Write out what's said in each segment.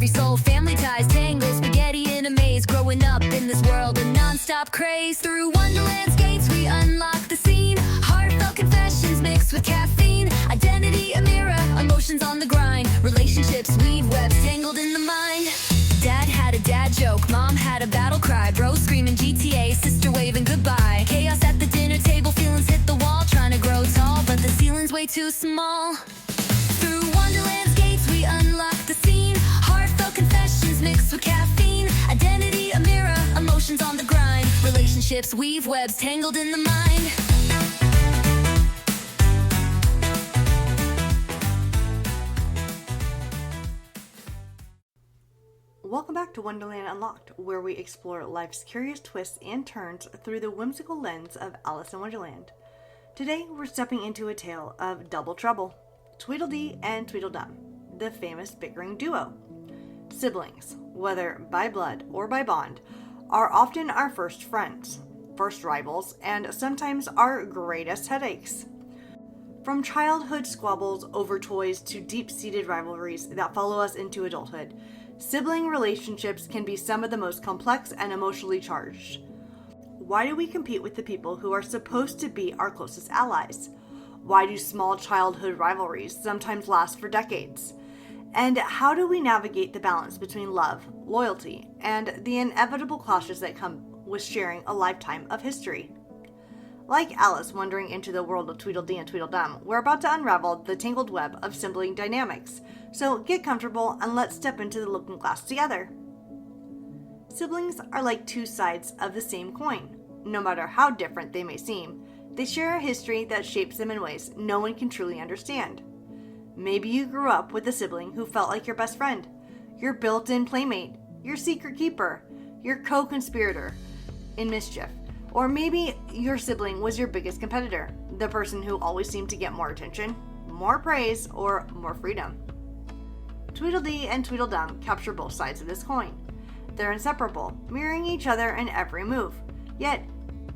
every soul. Family ties, tangle, spaghetti in a maze. Growing up in this world of non-stop craze. Through Wonderland's gates we unlock the scene. Heartfelt confessions mixed with caffeine. Identity a mirror, emotions on the grind. Relationships weave webs tangled in the mind. Dad had a dad joke, mom had a battle cry. Bro screaming GTA, sister waving goodbye. Chaos at the dinner table, feelings hit the wall. Trying to grow tall, but the ceiling's way too small. Through Wonderland's gates we unlock the scene. Heartfelt confessions mixed with caffeine. Identity a mirror, emotions on the grind. Relationships weave webs tangled in the mind. Welcome back to Wonderland Unlocked, where we explore life's curious twists and turns through the whimsical lens of Alice in Wonderland. Today, we're stepping into a tale of double trouble. Tweedledee and Tweedledum, the famous bickering duo. Siblings, whether by blood or by bond, are often our first friends, first rivals, and sometimes our greatest headaches. From childhood squabbles over toys to deep-seated rivalries that follow us into adulthood, sibling relationships can be some of the most complex and emotionally charged. Why do we compete with the people who are supposed to be our closest allies? Why do small childhood rivalries sometimes last for decades? And how do we navigate the balance between love, loyalty, and the inevitable clashes that come with sharing a lifetime of history? Like Alice wandering into the world of Tweedledee and Tweedledum, we're about to unravel the tangled web of sibling dynamics. So get comfortable and let's step into the looking glass together. Siblings are like two sides of the same coin. No matter how different they may seem, they share a history that shapes them in ways no one can truly understand. Maybe you grew up with a sibling who felt like your best friend, your built-in playmate, your secret keeper, your co-conspirator in mischief. Or maybe your sibling was your biggest competitor, the person who always seemed to get more attention, more praise, or more freedom. Tweedledee and Tweedledum capture both sides of this coin. They're inseparable, mirroring each other in every move. Yet,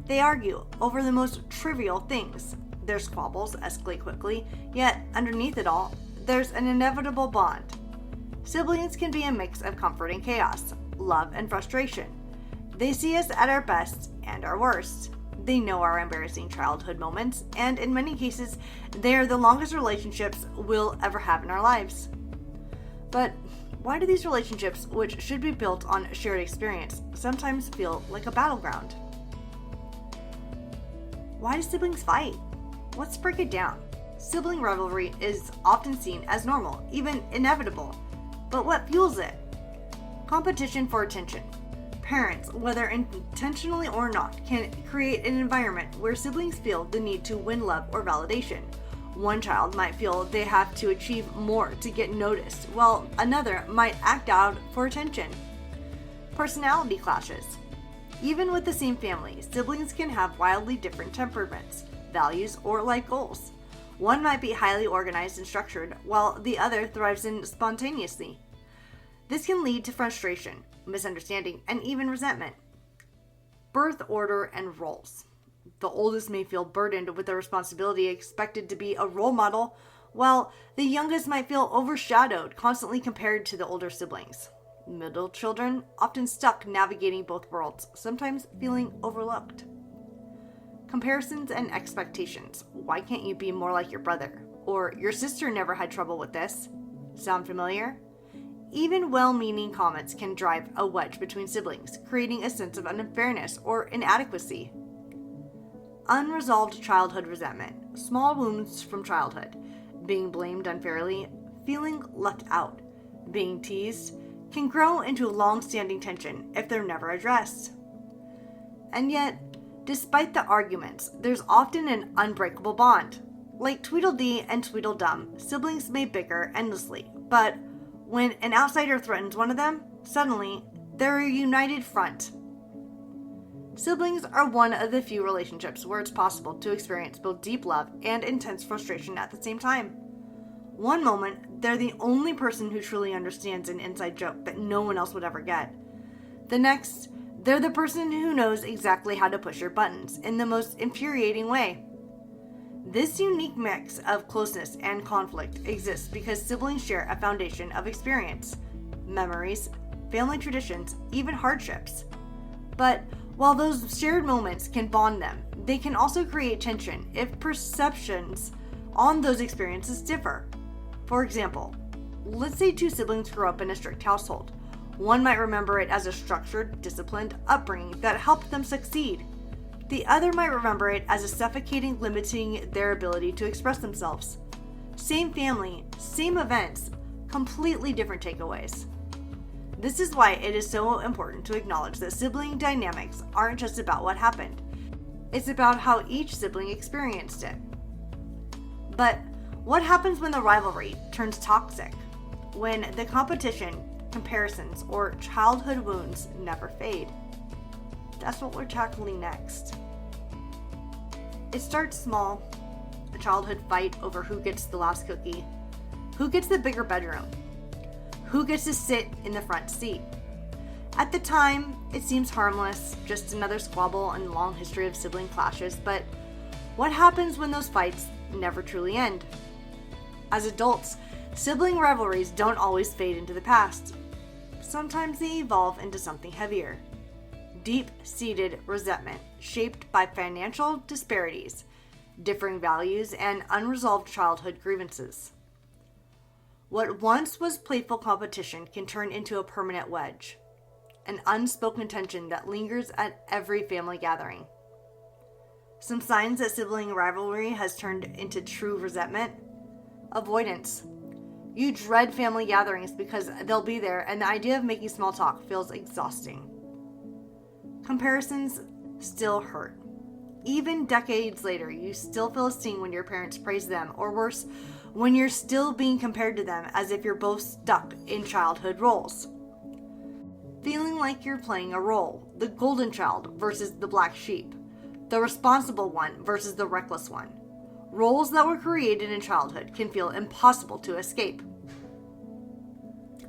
they argue over the most trivial things. Their squabbles escalate quickly, yet underneath it all, there's an inevitable bond. Siblings can be a mix of comfort and chaos, love and frustration. They see us at our best and our worst. They know our embarrassing childhood moments, and in many cases, they are the longest relationships we'll ever have in our lives. But why do these relationships, which should be built on shared experience, sometimes feel like a battleground? Why do siblings fight? Let's break it down. Sibling rivalry is often seen as normal, even inevitable. But what fuels it? Competition for attention. Parents, whether intentionally or not, can create an environment where siblings feel the need to win love or validation. One child might feel they have to achieve more to get noticed, while another might act out for attention. Personality clashes. Even with the same family, siblings can have wildly different temperaments, values, or life goals. One might be highly organized and structured, while the other thrives in spontaneously. This can lead to frustration, misunderstanding, and even resentment. Birth order and roles. The oldest may feel burdened with the responsibility expected to be a role model, while the youngest might feel overshadowed, constantly compared to the older siblings. Middle children often stuck navigating both worlds, sometimes feeling overlooked. Comparisons and expectations. Why can't you be more like your brother? Or your sister never had trouble with this. Sound familiar? Even well-meaning comments can drive a wedge between siblings, creating a sense of unfairness or inadequacy. Unresolved childhood resentment. Small wounds from childhood. Being blamed unfairly, feeling left out, being teased, can grow into long-standing tension if they're never addressed. And yet, despite the arguments, there's often an unbreakable bond. Like Tweedledee and Tweedledum, siblings may bicker endlessly, but when an outsider threatens one of them, suddenly they're a united front. Siblings are one of the few relationships where it's possible to experience both deep love and intense frustration at the same time. One moment, they're the only person who truly understands an inside joke that no one else would ever get. The next, they're the person who knows exactly how to push your buttons in the most infuriating way. This unique mix of closeness and conflict exists because siblings share a foundation of experience, memories, family traditions, even hardships. But while those shared moments can bond them, they can also create tension if perceptions on those experiences differ. For example, let's say two siblings grew up in a strict household. One might remember it as a structured, disciplined upbringing that helped them succeed. The other might remember it as a suffocating, limiting their ability to express themselves. Same family, same events, completely different takeaways. This is why it is so important to acknowledge that sibling dynamics aren't just about what happened. It's about how each sibling experienced it. But what happens when the rivalry turns toxic? When the competition, comparisons, or childhood wounds never fade? That's what we're tackling next. It starts small, a childhood fight over who gets the last cookie, who gets the bigger bedroom, who gets to sit in the front seat. At the time, it seems harmless, just another squabble and long history of sibling clashes, but what happens when those fights never truly end? As adults, sibling rivalries don't always fade into the past. Sometimes they evolve into something heavier. Deep-seated resentment shaped by financial disparities, differing values, and unresolved childhood grievances. What once was playful competition can turn into a permanent wedge, an unspoken tension that lingers at every family gathering. Some signs that sibling rivalry has turned into true resentment: avoidance. You dread family gatherings because they'll be there, and the idea of making small talk feels exhausting. Comparisons still hurt. Even decades later, you still feel a sting when your parents praise them, or worse, when you're still being compared to them as if you're both stuck in childhood roles. Feeling like you're playing a role, the golden child versus the black sheep, the responsible one versus the reckless one. Roles that were created in childhood can feel impossible to escape.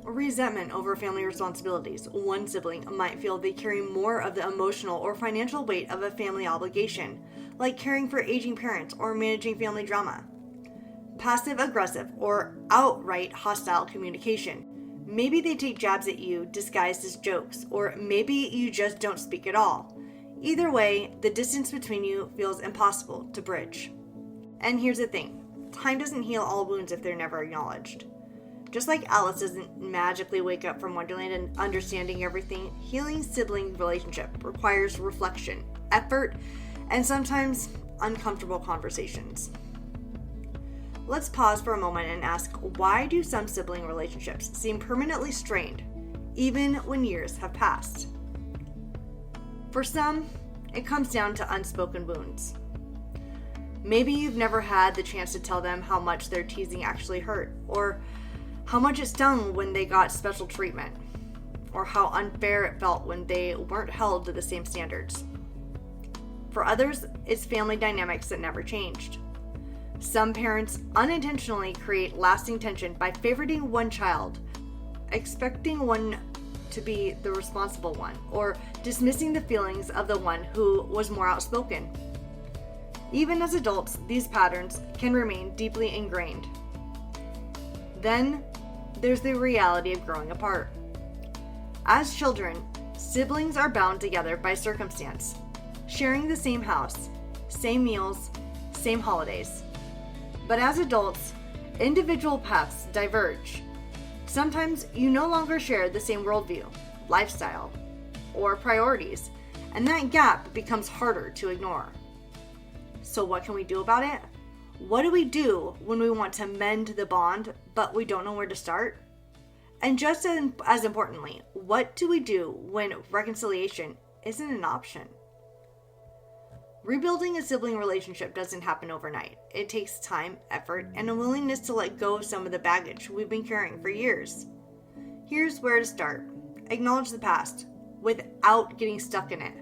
Resentment over family responsibilities. One sibling might feel they carry more of the emotional or financial weight of a family obligation, like caring for aging parents or managing family drama. Passive-aggressive or outright hostile communication. Maybe they take jabs at you disguised as jokes, or maybe you just don't speak at all. Either way, the distance between you feels impossible to bridge. And here's the thing, time doesn't heal all wounds if they're never acknowledged. Just like Alice doesn't magically wake up from Wonderland and understanding everything, healing sibling relationship requires reflection, effort, and sometimes uncomfortable conversations. Let's pause for a moment and ask, why do some sibling relationships seem permanently strained, even when years have passed? For some, it comes down to unspoken wounds. Maybe you've never had the chance to tell them how much their teasing actually hurt, or how much it stung when they got special treatment, or how unfair it felt when they weren't held to the same standards. For others, it's family dynamics that never changed. Some parents unintentionally create lasting tension by favoriting one child, expecting one to be the responsible one, or dismissing the feelings of the one who was more outspoken. Even as adults, these patterns can remain deeply ingrained. Then, there's the reality of growing apart. As children, siblings are bound together by circumstance, sharing the same house, same meals, same holidays. But as adults, individual paths diverge. Sometimes you no longer share the same worldview, lifestyle, or priorities, and that gap becomes harder to ignore. So what can we do about it? What do we do when we want to mend the bond, but we don't know where to start? And just as importantly, what do we do when reconciliation isn't an option? Rebuilding a sibling relationship doesn't happen overnight. It takes time, effort, and a willingness to let go of some of the baggage we've been carrying for years. Here's where to start. Acknowledge the past without getting stuck in it.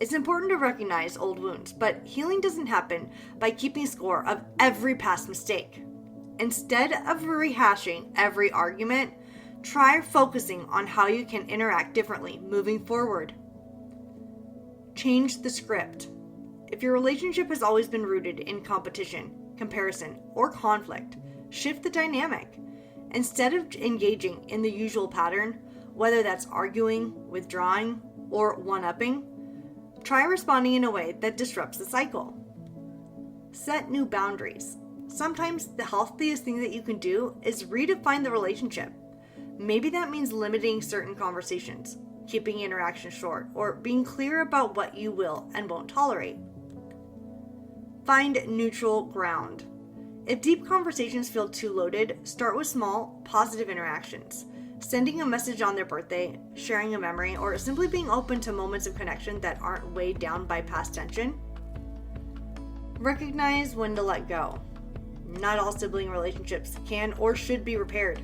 It's important to recognize old wounds, but healing doesn't happen by keeping score of every past mistake. Instead of rehashing every argument, try focusing on how you can interact differently moving forward. Change the script. If your relationship has always been rooted in competition, comparison, or conflict, shift the dynamic. Instead of engaging in the usual pattern, whether that's arguing, withdrawing, or one-upping, try responding in a way that disrupts the cycle. Set new boundaries. Sometimes the healthiest thing that you can do is redefine the relationship. Maybe that means limiting certain conversations, keeping interactions short, or being clear about what you will and won't tolerate. Find neutral ground. If deep conversations feel too loaded, start with small, positive interactions. Sending a message on their birthday, sharing a memory, or simply being open to moments of connection that aren't weighed down by past tension. Recognize when to let go. Not all sibling relationships can or should be repaired.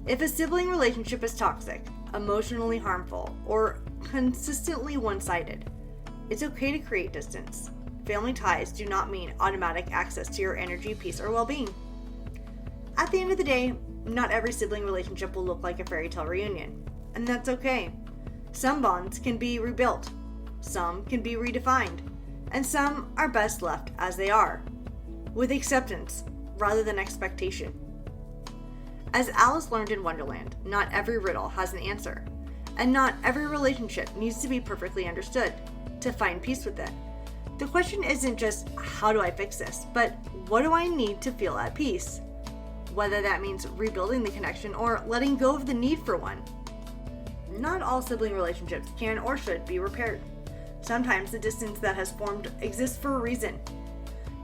If a sibling relationship is toxic, emotionally harmful, or consistently one-sided, it's okay to create distance. Family ties do not mean automatic access to your energy, peace, or well-being. At the end of the day, not every sibling relationship will look like a fairy tale reunion, and that's okay. Some bonds can be rebuilt, some can be redefined, and some are best left as they are, with acceptance rather than expectation. As Alice learned in Wonderland, not every riddle has an answer, and not every relationship needs to be perfectly understood to find peace with it. The question isn't just, how do I fix this, but what do I need to feel at peace? Whether that means rebuilding the connection or letting go of the need for one. Not all sibling relationships can or should be repaired. Sometimes the distance that has formed exists for a reason.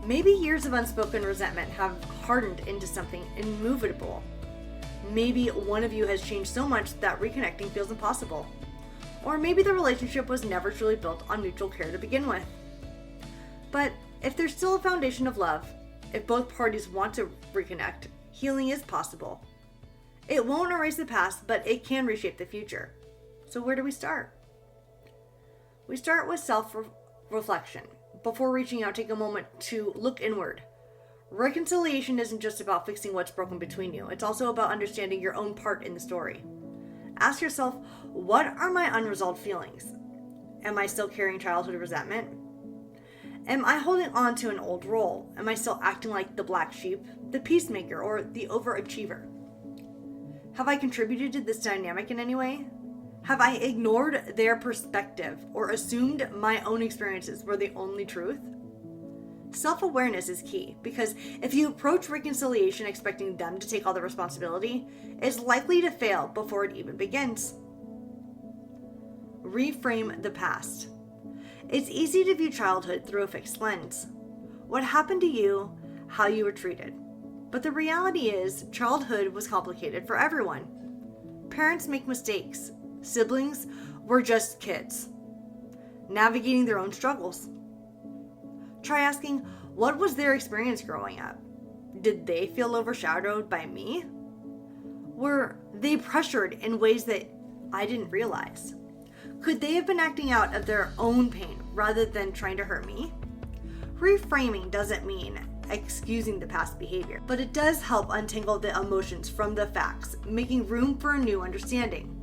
Maybe years of unspoken resentment have hardened into something immovable. Maybe one of you has changed so much that reconnecting feels impossible. Or maybe the relationship was never truly built on mutual care to begin with. But if there's still a foundation of love, if both parties want to reconnect, healing is possible. It won't erase the past, but it can reshape the future. So where do we start? We start with self-reflection. Before reaching out, take a moment to look inward. Reconciliation isn't just about fixing what's broken between you. It's also about understanding your own part in the story. Ask yourself, what are my unresolved feelings? Am I still carrying childhood resentment? Am I holding on to an old role? Am I still acting like the black sheep, the peacemaker, or the overachiever? Have I contributed to this dynamic in any way? Have I ignored their perspective or assumed my own experiences were the only truth? Self-awareness is key, because if you approach reconciliation expecting them to take all the responsibility, it's likely to fail before it even begins. Reframe the past. It's easy to view childhood through a fixed lens. What happened to you, how you were treated. But the reality is, childhood was complicated for everyone. Parents make mistakes. Siblings were just kids, navigating their own struggles. Try asking, what was their experience growing up? Did they feel overshadowed by me? Were they pressured in ways that I didn't realize? Could they have been acting out of their own pain rather than trying to hurt me? Reframing doesn't mean excusing the past behavior, but it does help untangle the emotions from the facts, making room for a new understanding.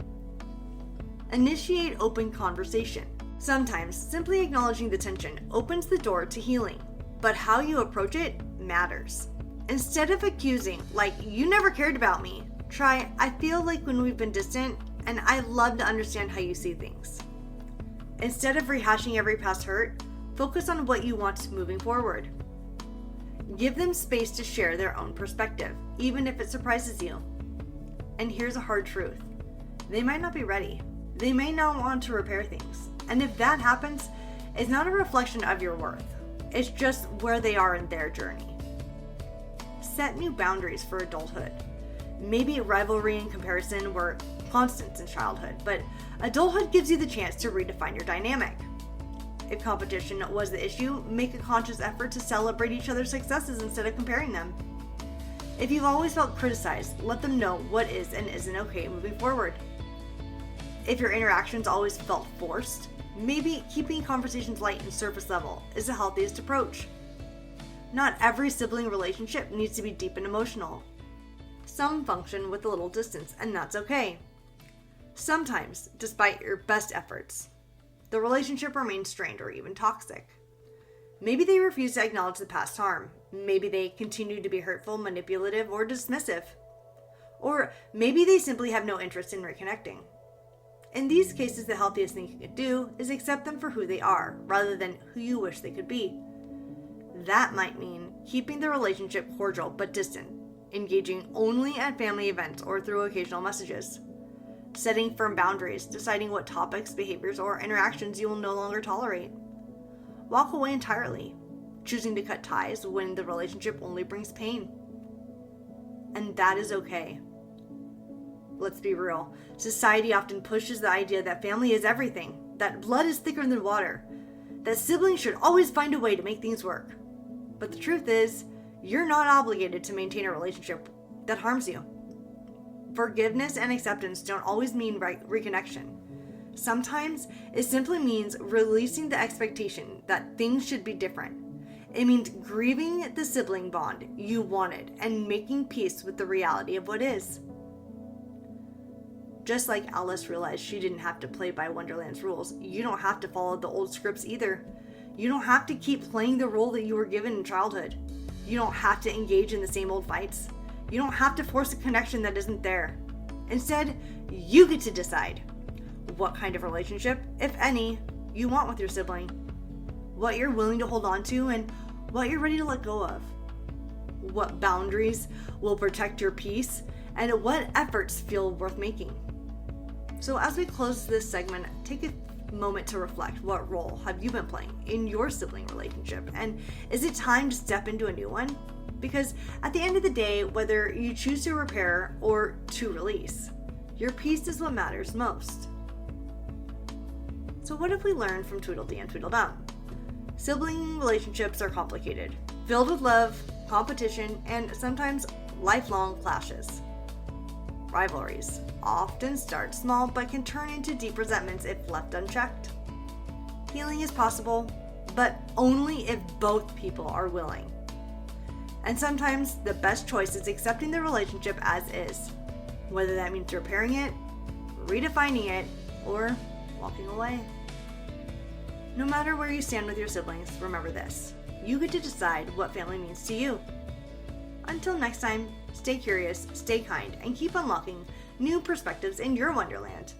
Initiate open conversation. Sometimes simply acknowledging the tension opens the door to healing, but how you approach it matters. Instead of accusing, like, you never cared about me, try, I feel like when we've been distant, and I love to understand how you see things. Instead of rehashing every past hurt, focus on what you want moving forward. Give them space to share their own perspective, even if it surprises you. And here's a hard truth. They might not be ready. They may not want to repair things. And if that happens, it's not a reflection of your worth. It's just where they are in their journey. Set new boundaries for adulthood. Maybe rivalry and comparison were constants in childhood, but adulthood gives you the chance to redefine your dynamic. If competition was the issue, make a conscious effort to celebrate each other's successes instead of comparing them. If you've always felt criticized, let them know what is and isn't okay moving forward. If your interactions always felt forced, maybe keeping conversations light and surface level is the healthiest approach. Not every sibling relationship needs to be deep and emotional. Some function with a little distance, and that's okay. Sometimes, despite your best efforts, the relationship remains strained or even toxic. Maybe they refuse to acknowledge the past harm. Maybe they continue to be hurtful, manipulative, or dismissive. Or maybe they simply have no interest in reconnecting. In these cases, the healthiest thing you could do is accept them for who they are, rather than who you wish they could be. That might mean keeping the relationship cordial but distant, engaging only at family events or through occasional messages, setting firm boundaries, deciding what topics, behaviors, or interactions you will no longer tolerate. Walk away entirely, choosing to cut ties when the relationship only brings pain. And that is okay. Let's be real. Society often pushes the idea that family is everything, that blood is thicker than water, that siblings should always find a way to make things work. But the truth is, you're not obligated to maintain a relationship that harms you. Forgiveness and acceptance don't always mean reconnection. Sometimes it simply means releasing the expectation that things should be different. It means grieving the sibling bond you wanted and making peace with the reality of what is. Just like Alice realized she didn't have to play by Wonderland's rules, you don't have to follow the old scripts either. You don't have to keep playing the role that you were given in childhood. You don't have to engage in the same old fights. You don't have to force a connection that isn't there. Instead, you get to decide what kind of relationship, if any, you want with your sibling, what you're willing to hold on to, and what you're ready to let go of, what boundaries will protect your peace, and what efforts feel worth making. So as we close this segment, take a moment to reflect. What role have you been playing in your sibling relationship? And is it time to step into a new one? Because at the end of the day, whether you choose to repair or to release, your peace is what matters most. So what have we learned from Tweedledee and Tweedledum? Sibling relationships are complicated, filled with love, competition, and sometimes lifelong clashes. Rivalries often start small but can turn into deep resentments if left unchecked. Healing is possible, but only if both people are willing. And sometimes the best choice is accepting the relationship as is, whether that means repairing it, redefining it, or walking away. No matter where you stand with your siblings, remember this: you get to decide what family means to you. Until next time, stay curious, stay kind, and keep unlocking new perspectives in your Wonderland.